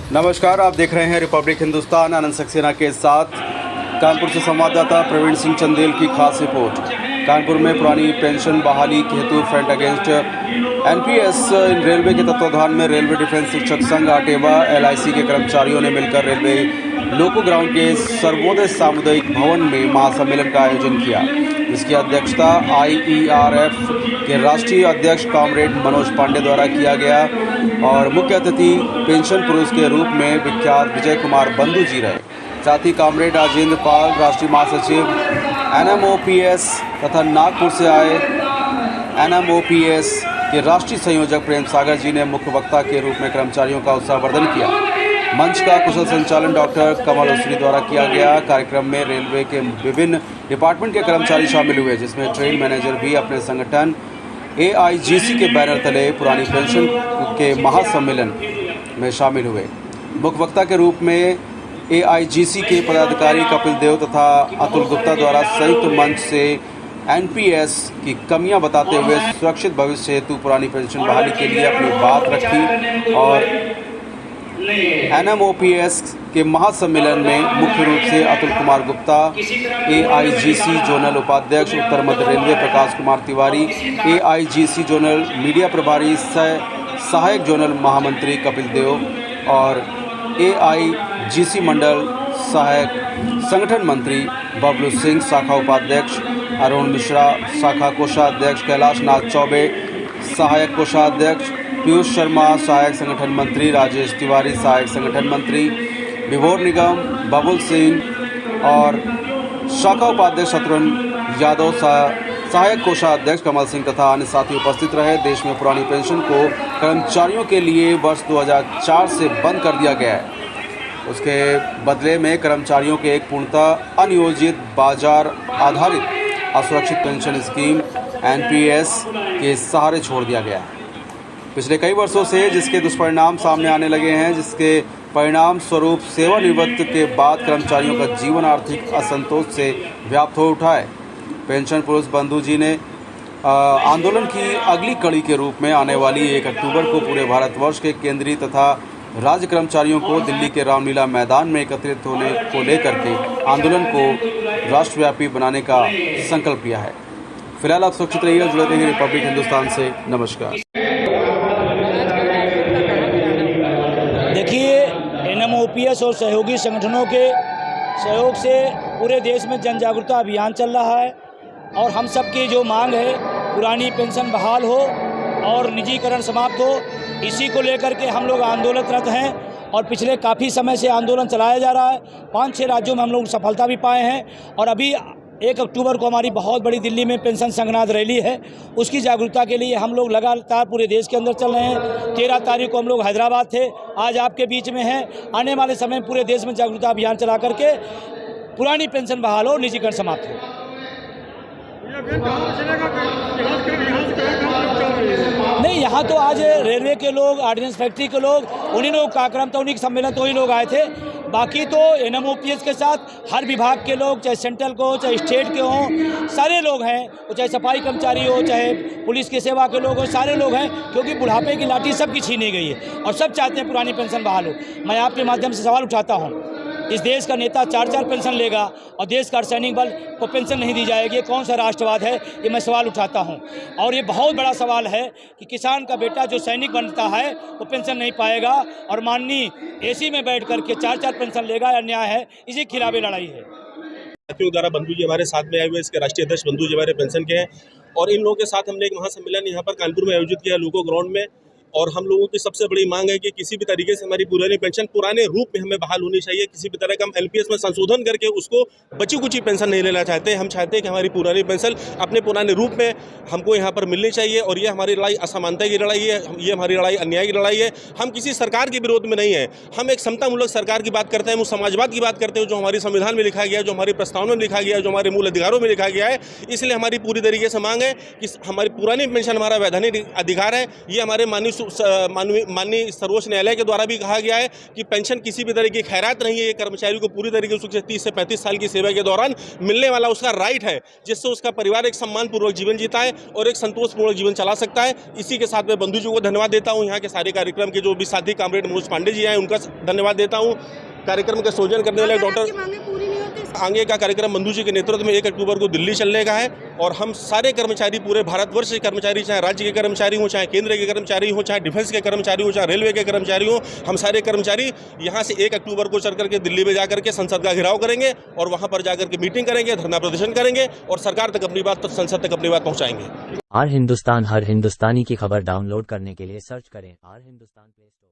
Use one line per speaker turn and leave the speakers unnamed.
नमस्कार, आप देख रहे हैं रिपब्लिक हिंदुस्तान। आनंद सक्सेना के साथ कानपुर से संवाददाता प्रवीण सिंह चंदेल की खास रिपोर्ट। कानपुर में पुरानी पेंशन बहाली के हेतु फ्रंट अगेंस्ट एनपीएस रेलवे के तत्वाधान में रेलवे डिफेंस शिक्षक संघ आटेवा एलआईसी के कर्मचारियों ने मिलकर रेलवे लोको ग्राउंड के सर्वोदय सामुदायिक भवन में महासम्मेलन का आयोजन किया, जिसकी अध्यक्षता आईईआरएफ के राष्ट्रीय अध्यक्ष कॉमरेड मनोज पांडे द्वारा किया गया और मुख्य अतिथि पेंशन पुरुष के रूप में विख्यात विजय कुमार बंधु जी रहे। साथ ही कॉमरेड राजेंद्र पाल, राष्ट्रीय महासचिव एनएमओपीएस तथा नागपुर से आए एनएमओपीएस के राष्ट्रीय संयोजक प्रेम सागर जी ने मुख्य वक्ता के रूप में कर्मचारियों का उत्साहवर्धन किया। मंच का कुशल संचालन डॉक्टर कमल उसरी द्वारा किया गया। कार्यक्रम में रेलवे के विभिन्न डिपार्टमेंट के कर्मचारी शामिल हुए, जिसमें ट्रेन मैनेजर भी अपने संगठन एआईजीसी के बैनर तले पुरानी पेंशन के महासम्मेलन में शामिल हुए। मुख्य वक्ता के रूप में एआईजीसी के पदाधिकारी कपिल देव तथा अतुल गुप्ता द्वारा संयुक्त मंच से एनपीएस की कमियां बताते हुए सुरक्षित भविष्य हेतु पुरानी पेंशन बहाली के लिए अपनी बात रखी और एनएमओपीएस के महासम्मेलन में मुख्य रूप से अतुल कुमार गुप्ता, एआईजीसी जोनल उपाध्यक्ष उत्तर मध्य railway Prakash Kumar Tiwari, एआईजीसी zonal media प्रभारी सहायक जोनल महामंत्री कपिल देव और एआईजीसी मंडल सहायक संगठन मंत्री बबलू सिंह, शाखा उपाध्यक्ष अरुण मिश्रा, शाखा कोषाध्यक्ष कैलाश नाथ चौबे, सहायक कोषाध्यक्ष पीयूष शर्मा, सहायक संगठन मंत्री राजेश तिवारी, सहायक संगठन मंत्री विभोर निगम बबुल सिंह और शाखा उपाध्यक्ष शत्रुघ्न यादव, सहायक कोषाध्यक्ष कमल सिंह तथा अन्य साथी उपस्थित रहे। देश में पुरानी पेंशन को कर्मचारियों के लिए वर्ष 2004 से बंद कर दिया गया है। उसके बदले में कर्मचारियों के एक पूर्णतः अनियोजित बाजार आधारित असुरक्षित पेंशन स्कीम एनपीएस के सहारे छोड़ दिया गया है। पिछले कई वर्षों से जिसके दुष्परिणाम सामने आने लगे हैं, जिसके परिणाम स्वरूप सेवानिवृत्ति के बाद कर्मचारियों का जीवन आर्थिक असंतोष से व्याप्त हो उठा है। पेंशन पुरुष बंधु जी ने आंदोलन की अगली कड़ी के रूप में आने वाली 1 अक्टूबर को पूरे भारतवर्ष के केंद्रीय तथा राज्य कर्मचारियों को दिल्ली के रामलीला मैदान में एकत्रित होने को लेकर के आंदोलन को राष्ट्रव्यापी बनाने का संकल्प लिया है। फिलहाल आप सुरक्षित रहिए, जुड़े रहिए रिपब्लिक हिंदुस्तान से। नमस्कार।
देखिए, एनएमओपीएस और सहयोगी संगठनों के सहयोग से पूरे देश में जन जागरूकता अभियान चल रहा है और हम सब की जो मांग है पुरानी पेंशन बहाल हो और निजीकरण समाप्त हो, इसी को लेकर के हम लोग आंदोलनरत हैं और पिछले काफ़ी समय से आंदोलन चलाया जा रहा है। 5-6 राज्यों में हम लोग सफलता भी पाए हैं और अभी 1 अक्टूबर को हमारी बहुत बड़ी दिल्ली में पेंशन संघनाद रैली है। उसकी जागरूकता के लिए हम लोग लगातार पूरे देश के अंदर चल रहे हैं। 13 तारीख को हम लोग हैदराबाद थे, आज आपके बीच में हैं। आने वाले समय में पूरे देश में जागरूकता अभियान चला करके पुरानी पेंशन बहाल हो, निजीकरण समाप्त हो। नहीं, यहाँ तो आज रेलवे के लोग, ऑर्डिनेंस फैक्ट्री के लोग, उन्हीं लोग का कार्यक्रम था, उन्हीं के सम्मेलन तो वही लोग आए थे। बाकी तो एनएमओपीएस के साथ हर विभाग के लोग, चाहे सेंट्रल के हो, चाहे स्टेट के हों, सारे लोग हैं। वो चाहे सफाई कर्मचारी हो, चाहे पुलिस की सेवा के लोग हो, सारे लोग हैं, क्योंकि बुढ़ापे की लाठी सबकी छीनी गई है और सब चाहते हैं पुरानी पेंशन बहाल हो। मैं आपके माध्यम से सवाल उठाता हूँ, इस देश का नेता 4-4 पेंशन लेगा और देश का सैनिक बल को पेंशन नहीं दी जाएगी, कौन सा राष्ट्रवाद है? ये मैं सवाल उठाता हूं। और ये बहुत बड़ा सवाल है कि किसान का बेटा जो सैनिक बनता है वो पेंशन नहीं पाएगा और माननीय एसी में बैठ करके 4-4 पेंशन लेगा, अन्याय है। इसी के खिलाफ लड़ाई है।
साथियों द्वारा बंधु जी हमारे साथ में आए हुए, इसके राष्ट्रीय अध्यक्ष बंधु जी हमारे पेंशन के हैं और इन लोगों के साथ हमने एक महासम्मेलन यहाँ पर कानपुर में आयोजित किया लोको ग्राउंड में। और हम लोगों की सबसे बड़ी मांग है कि किसी भी तरीके से हमारी पुरानी पेंशन पुराने रूप में हमें बहाल होनी चाहिए। किसी भी तरह का हम एनपीएस में संशोधन करके उसको बची कुची पेंशन नहीं लेना चाहते। हम चाहते हैं कि हमारी पुरानी पेंशन अपने पुराने रूप में हमको यहाँ पर मिलनी चाहिए और ये हमारी लड़ाई असमानता की लड़ाई है, ये हमारी लड़ाई अन्याय की लड़ाई है। हम किसी सरकार के विरोध में नहीं है, हम एक समतामूलक सरकार की बात करते हैं, हम समाजवाद की बात करते हैं, जो हमारी संविधान में लिखा गया है, जो हमारी प्रस्तावना में लिखा गया है, जो हमारे मूल अधिकारों में लिखा गया है। इसलिए हमारी पूरी तरीके से मांग है कि हमारी पुरानी पेंशन हमारा वैधानिक अधिकार है, ये हमारे माननीय माननीय सर्वोच्च न्यायालय के द्वारा भी कहा गया है कि पेंशन किसी भी तरह की खैरात नहीं है, ये कर्मचारी को पूरी तरीके से 30 से 35 साल की सेवा के दौरान मिलने वाला उसका राइट है, जिससे उसका परिवार एक सम्मानपूर्वक जीवन जीता है और एक संतोषपूर्वक जीवन चला सकता है। इसी के साथ मैं बंधु जी को धन्यवाद देता हूँ, यहाँ के सारे कार्यक्रम के जो भी साथी कॉमरेड मनोज पांडे जी हैं उनका धन्यवाद देता हूँ। कार्यक्रम का संयोजन करने वाले डॉक्टर आगे का कार्यक्रम बंधु जी के नेतृत्व में 1 अक्टूबर को दिल्ली चलने का है और हम सारे कर्मचारी पूरे भारतवर्ष के कर्मचारी, चाहे राज्य के कर्मचारी हों, चाहे केंद्र के कर्मचारी हों, चाहे डिफेंस के कर्मचारी हों, चाहे रेलवे के कर्मचारी हों, हम सारे कर्मचारी यहाँ से 1 अक्टूबर को चल करके दिल्ली में जाकर के संसद का घेराव करेंगे और वहाँ पर जाकर के मीटिंग करेंगे, धरना प्रदर्शन करेंगे और सरकार तक अपनी बात, संसद तक अपनी बात पहुँचाएंगे।
आर हिंदुस्तान हर हिंदुस्तानी की खबर डाउनलोड करने के लिए सर्च करें आर हिंदुस्तान प्ले स्टोर।